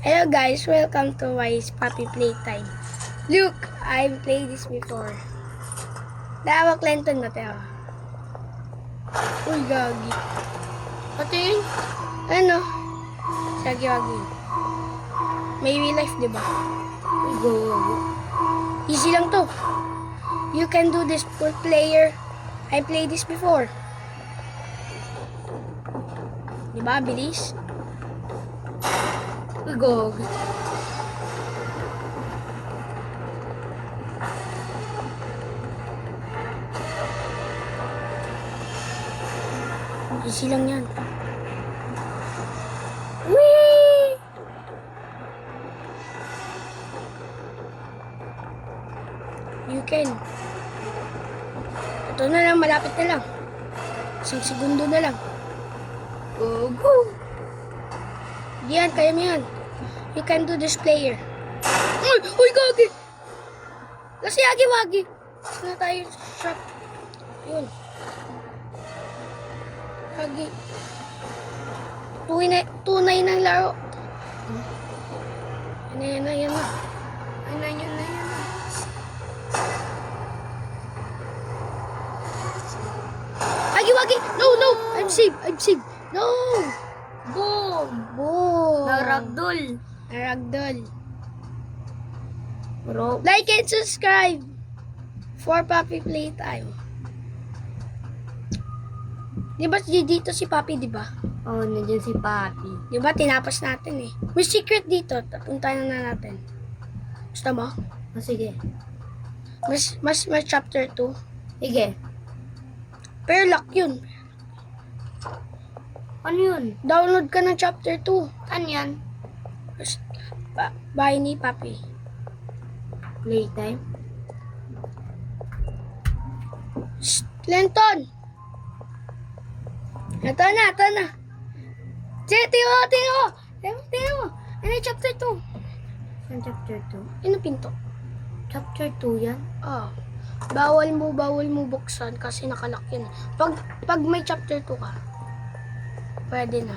Hello guys, welcome to my Papi Playtime. Look, I've played this before. Dawa Clinton na tayo. Uy, gagi. Ito yun? Ano? Sige, wagi. May real life, diba? Uy, go. Easy lang to. You can do this for player. I played this before. Diba, bilis? Uy, gog. Easy lang yan. Whee! You can. Ito na lang, malapit na lang. Isang segundo na lang. Go, go! Yan, kaya mo yan. You can do this player. Uy! Uy, gagi! Kasi agi-wagi. Saan na tayo shop? Yun. Gagi. Tunay ng laro. Yan na. Yan na. Agi-wagi! No! I'm safe! No! Boom! Naragdol. Bro. Like and subscribe for Papi Playtime. Di ba dito si Papi, di ba? Oh, nandiyan si Papi. Di ba tinapos natin eh. May secret dito. Puntahan na natin. Gusto mo? Oh, sige. Mas chapter 2. Sige. Pero lock yun. Ano yun? Download ka ng chapter 2. Ano yan? Bahay ni Papi. Playtime? Shh, Lenton! Ito na. Tingnan mo. Ano yung chapter 2? Saan chapter 2? Ano pinto? Chapter 2 yan? Oh. Bawal mo buksan kasi nakalock yun. Pag may chapter 2 ka, pwede na.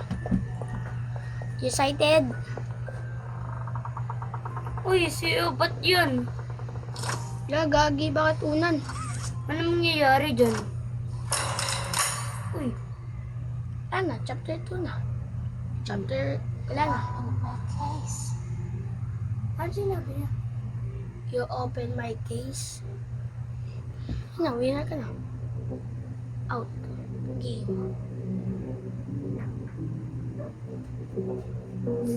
You excited? Uy, ba't yun? Gagi, bakit unan? Ano mangyayari dyan? Uy. Wala na, chapter 2 na. Wala na. Ano sinabi niya? You open my case. Winner ka na. Out. Game.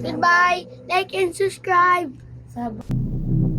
Goodbye! Like and subscribe! Sabi.